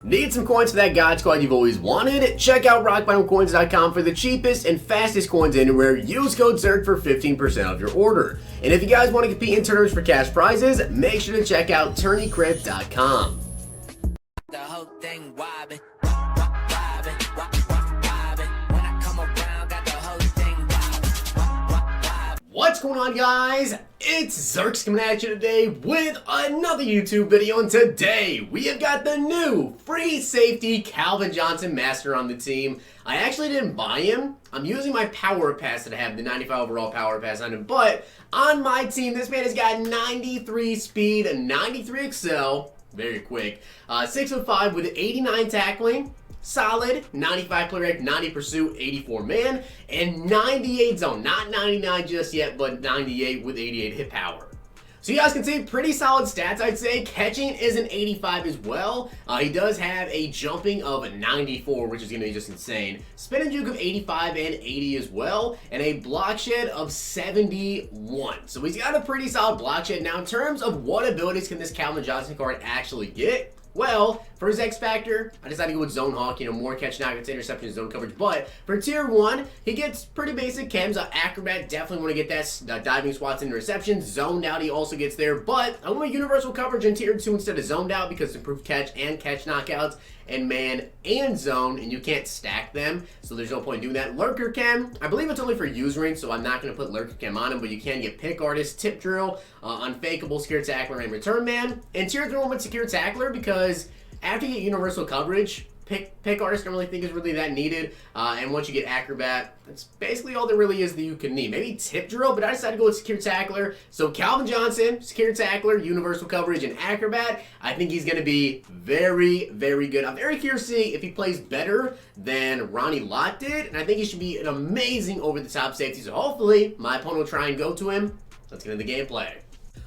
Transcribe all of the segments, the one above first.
Need some coins for that God Squad you've always wanted? Check out rockbottomcoins.com for the cheapest and fastest coins anywhere. Use code ZIRK for 15% off your order. And if you guys want to compete in tournaments for cash prizes, make sure to check out tourneycrypt.com. The whole thing wobbin'. What's going on, guys? It's Zirksee coming at you today with another YouTube video, and today we have got the new free safety Calvin Johnson Master on the team. I actually didn't buy him. I'm using my power pass that I have, the 95 overall power pass on him, but on my team, this man has got 93 speed, 93 excel, very quick, 6'5" with 89 tackling, solid, 95 play rate, 90 pursuit, 84 man, and 98 zone. Not 99 just yet, but 98 with 88 hit power. So you guys can see pretty solid stats, I'd say. Catching is an 85 as well. He does have a jumping of 94, which is going to be just insane. Spin and juke of 85 and 80 as well. And a block shed of 71. So he's got a pretty solid block shed. Now in terms of what abilities can this Calvin Johnson card actually get? Well, for his X Factor, I decided to go with Zone Hawk, more catch knockouts, interceptions, zone coverage. But for Tier 1, he gets pretty basic chems. Acrobat, definitely want to get that diving swats and interceptions. Zoned out, he also gets there. But I want universal coverage in Tier 2 instead of zoned out because it's improved catch and catch knockouts and man and zone, and you can't stack them, so there's no point in doing that. Lurker Chem, I believe it's only for usering, so I'm not going to put Lurker Chem on him, but you can get Pick Artist, Tip Drill, Unfakeable, Secure Tackler, and Return Man. And Tier 3 with Secure Tackler because after you get universal coverage, Pick Artist I don't really think is really that needed, and once you get Acrobat, that's basically all there really is that you can need. Maybe Tip Drill, but I decided to go with Secure Tackler. So Calvin Johnson, Secure Tackler, Universal Coverage, and Acrobat. I think he's going to be very, very good. I'm very curious to see if he plays better than Ronnie Lott did, and I think he should be an amazing over-the-top safety. So hopefully my opponent will try and go to him. Let's get into the gameplay.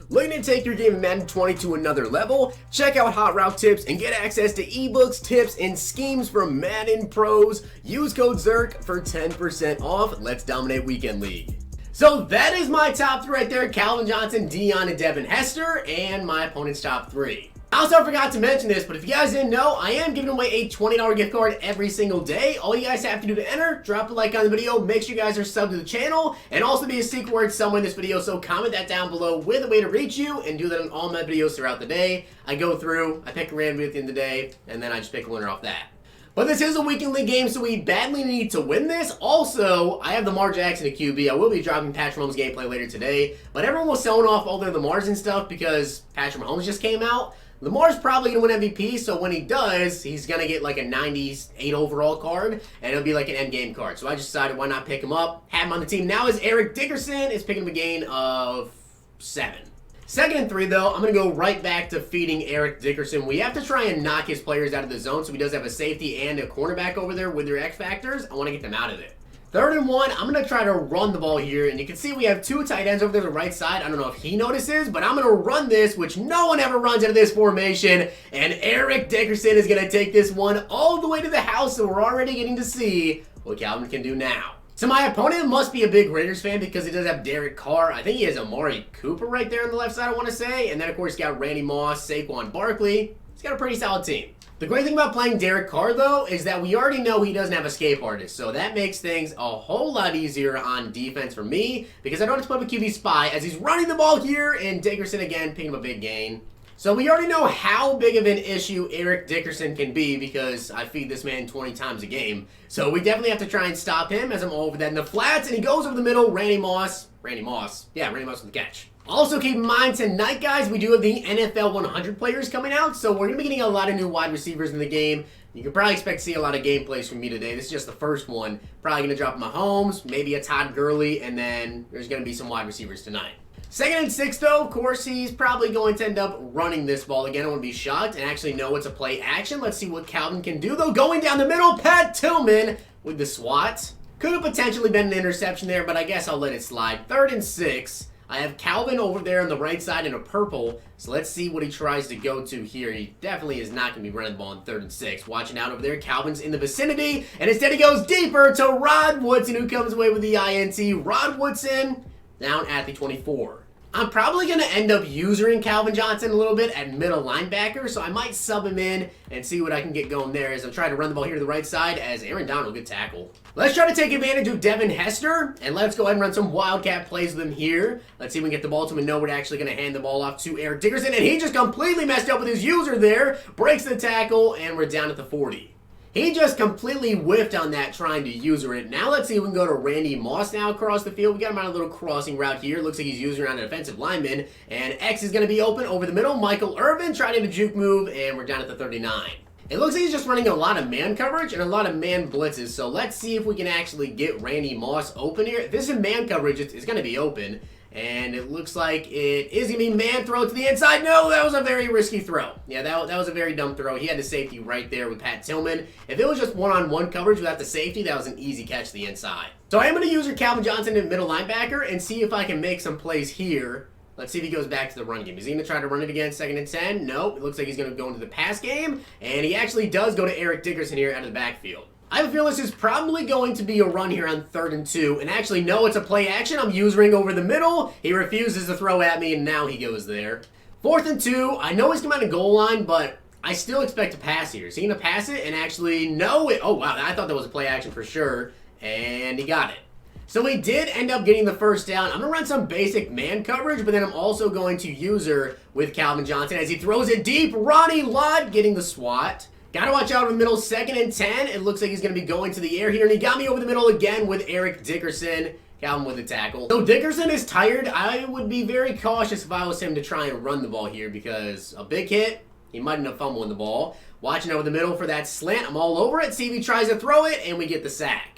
Looking to take your game of Madden 20 to another level? Check out Hot Route Tips and get access to ebooks, tips, and schemes from Madden pros. Use code ZIRK for 10% off. Let's dominate Weekend League. So that is my top 3 right there. Calvin Johnson, Dion, and Devin Hester, and my opponent's top 3. I also forgot to mention this, but if you guys didn't know, I am giving away a $20 gift card every single day. All you guys have to do to enter, drop a like on the video, make sure you guys are subbed to the channel, and also be a secret word somewhere in this video, so comment that down below with a way to reach you, and do that on all my videos throughout the day. I go through, I pick a random at the end of the day, and then I just pick a winner off that. But this is a Weekend League game, so we badly need to win this. Also, I have Lamar Jackson at QB. I will be dropping Patrick Mahomes gameplay later today, but everyone was selling off all their Lamars and stuff because Patrick Mahomes just came out. Lamar's probably going to win MVP, so when he does, he's going to get like a 98 overall card, and it'll be like an endgame card. So I just decided why not pick him up, have him on the team. Now is Eric Dickerson is picking up a gain of 7. Second and 3, though, I'm going to go right back to feeding Eric Dickerson. We have to try and knock his players out of the zone, so he does have a safety and a cornerback over there with their X Factors. I want to get them out of it. 3rd and 1, I'm going to try to run the ball here, and you can see we have 2 tight ends over there on the right side. I don't know if he notices, but I'm going to run this, which no one ever runs out of this formation, and Eric Dickerson is going to take this one all the way to the house, so we're already getting to see what Calvin can do now. So my opponent must be a big Raiders fan because he does have Derek Carr. I think he has Amari Cooper right there on the left side, I want to say, and then of course he's got Randy Moss, Saquon Barkley. He's got a pretty solid team. The great thing about playing Derek Carr, though, is that we already know he doesn't have escape artist, so that makes things a whole lot easier on defense for me, because I don't have to put up a QB spy, as he's running the ball here, and Dickerson again picking up a big gain. So we already know how big of an issue Eric Dickerson can be, because I feed this man 20 times a game. So we definitely have to try and stop him, as I'm all over that in the flats, and he goes over the middle, Randy Moss with the catch. Also, keep in mind, tonight, guys, we do have the NFL 100 players coming out, so we're going to be getting a lot of new wide receivers in the game. You can probably expect to see a lot of gameplays from me today. This is just the first one. Probably going to drop Mahomes, maybe a Todd Gurley, and then there's going to be some wide receivers tonight. 2nd and 6, though, of course, he's probably going to end up running this ball again. I wouldn't be shocked and actually know it's a play action. Let's see what Calvin can do, though. Going down the middle, Pat Tillman with the swat. Could have potentially been an interception there, but I guess I'll let it slide. 3rd and 6. I have Calvin over there on the right side in a purple, so let's see what he tries to go to here. He definitely is not going to be running the ball in 3rd and 6. Watching out over there, Calvin's in the vicinity, and instead he goes deeper to Rod Woodson, who comes away with the INT. Rod Woodson down at the 24. I'm probably going to end up using Calvin Johnson a little bit at middle linebacker, so I might sub him in and see what I can get going there as I'm trying to run the ball here to the right side as Aaron Donald, good tackle. Let's try to take advantage of Devin Hester, and let's go ahead and run some wildcat plays with him here. Let's see if we can get the ball to him, and no, we're actually going to hand the ball off to Eric Dickerson, and he just completely messed up with his user there, breaks the tackle, and we're down at the 40. He just completely whiffed on that trying to user it. Now let's see if we can go to Randy Moss now across the field. We got him on a little crossing route here. Looks like he's using around an defensive lineman. And X is going to be open over the middle. Michael Irvin trying to have a juke move, and we're down at the 39. It looks like he's just running a lot of man coverage and a lot of man blitzes. So let's see if we can actually get Randy Moss open here. If this is man coverage, it's going to be open. And it looks like it is going to be man throw to the inside. No, that was a very risky throw. Yeah, that was a very dumb throw. He had the safety right there with Pat Tillman. If it was just one-on-one coverage without the safety, that was an easy catch to the inside. So I am going to use Calvin Johnson in middle linebacker and see if I can make some plays here. Let's see if he goes back to the run game. Is he going to try to run it again, 2nd and 10? Nope. It looks like he's going to go into the pass game. And he actually does go to Eric Dickerson here out of the backfield. I have a feeling this is probably going to be a run here on 3rd and 2. And actually, no, it's a play action. I'm using over the middle. He refuses to throw at me, and now he goes there. 4th and 2. I know he's come out of goal line, but I still expect to pass here. Is he going to pass it? And actually, no. Oh, wow. I thought that was a play action for sure. And he got it. So he did end up getting the first down. I'm going to run some basic man coverage, but then I'm also going to use her with Calvin Johnson as he throws it deep. Ronnie Lott getting the swat. Got to watch out over the middle, 2nd and 10. It looks like he's going to be going to the air here, and he got me over the middle again with Eric Dickerson. Calvin with the tackle. So Dickerson is tired. I would be very cautious if I was him to try and run the ball here because a big hit, he might end up fumbling the ball. Watching over the middle for that slant. I'm all over it. See if he tries to throw it, and we get the sack.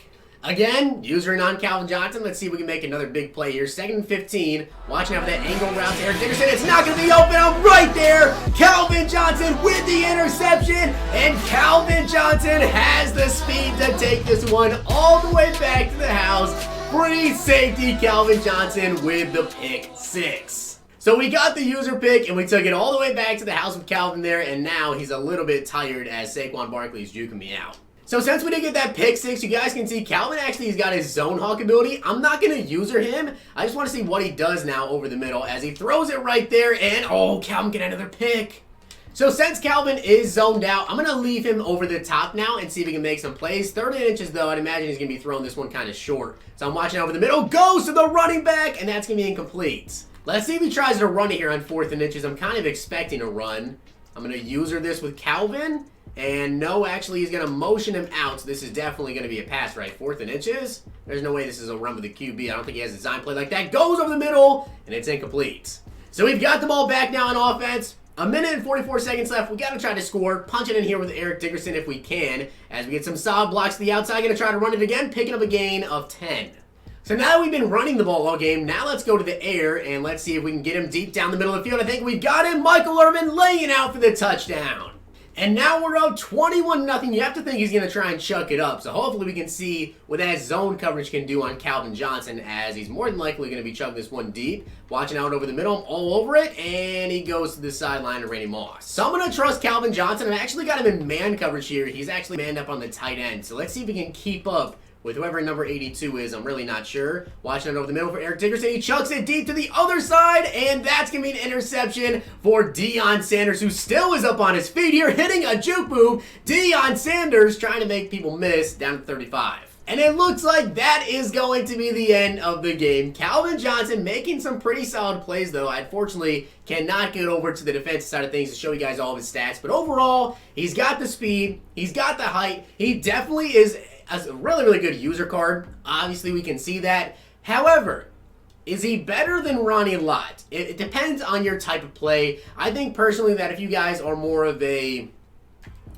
Again, usering on Calvin Johnson. Let's see if we can make another big play here. 2nd and 15. Watching out for that angle route to Eric Dickerson. It's not going to be open. I'm right there. Calvin Johnson with the interception. And Calvin Johnson has the speed to take this one all the way back to the house. Free safety Calvin Johnson with the pick 6. So we got the user pick, and we took it all the way back to the house with Calvin there. And now he's a little bit tired as Saquon Barkley's juking me out. So since we did get that pick 6, you guys can see Calvin actually has got his zone hawk ability. I'm not going to user him. I just want to see what he does now over the middle as he throws it right there. And, oh, Calvin get another pick. So since Calvin is zoned out, I'm going to leave him over the top now and see if he can make some plays. 3rd and inches, though, I'd imagine he's going to be throwing this one kind of short. So I'm watching over the middle. Goes to the running back, and that's going to be incomplete. Let's see if he tries to run it here on 4th and inches. I'm kind of expecting a run. I'm going to user this with Calvin. And no, actually, he's going to motion him out. So this is definitely going to be a pass, right? 4th and inches. There's no way this is a run with the QB. I don't think he has a design play like that. Goes over the middle, and it's incomplete. So we've got the ball back now on offense. 1 minute and 44 seconds left. We got to try to score. Punch it in here with Eric Dickerson if we can. As we get some solid blocks to the outside. Going to try to run it again. Picking up a gain of 10. So now that we've been running the ball all game, now let's go to the air, and let's see if we can get him deep down the middle of the field. I think we've got him. Michael Irvin laying out for the touchdown. And now we're up 21-0. You have to think he's going to try and chuck it up. So hopefully we can see what that zone coverage can do on Calvin Johnson as he's more than likely going to be chucking this one deep. Watching out over the middle, all over it, and he goes to the sideline to Randy Moss. So I'm going to trust Calvin Johnson. I've actually got him in man coverage here. He's actually manned up on the tight end. So let's see if we can keep up with whoever number 82 is. I'm really not sure. Watching it over the middle for Eric Dickerson. He chucks it deep to the other side, and that's going to be an interception for Deion Sanders, who still is up on his feet here, hitting a juke move. Deion Sanders trying to make people miss down to 35. And it looks like that is going to be the end of the game. Calvin Johnson making some pretty solid plays, though. I unfortunately cannot get over to the defensive side of things to show you guys all of his stats. But overall, he's got the speed. He's got the height. He definitely is a really, really good user card. Obviously, we can see that. However, is he better than Ronnie Lott? It depends on your type of play. I think personally that if you guys are more of a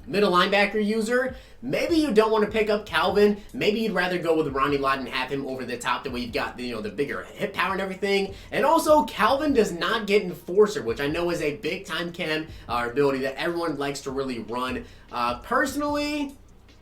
middle linebacker user, maybe you don't want to pick up Calvin. Maybe you'd rather go with Ronnie Lott and have him over the top. That way you've got the bigger hip power and everything. And also, Calvin does not get Enforcer, which I know is a big time chem ability that everyone likes to really run. Personally,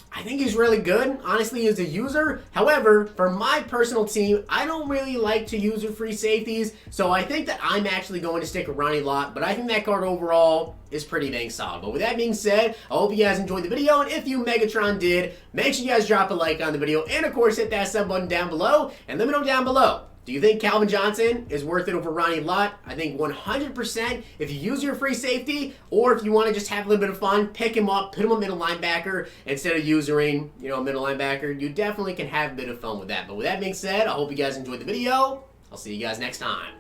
I think he's really good, honestly, as a user. However, for my personal team, I don't really like to use free safeties, so I think that I'm actually going to stick with Ronnie Lott, but I think that card overall is pretty dang solid. But with that being said, I hope you guys enjoyed the video, and if you Megatron did, make sure you guys drop a like on the video, and of course, hit that sub button down below, and let me know down below. Do you think Calvin Johnson is worth it over Ronnie Lott? I think 100% if you use your free safety, or if you want to just have a little bit of fun, pick him up, put him on middle linebacker instead of using, middle linebacker. You definitely can have a bit of fun with that. But with that being said, I hope you guys enjoyed the video. I'll see you guys next time.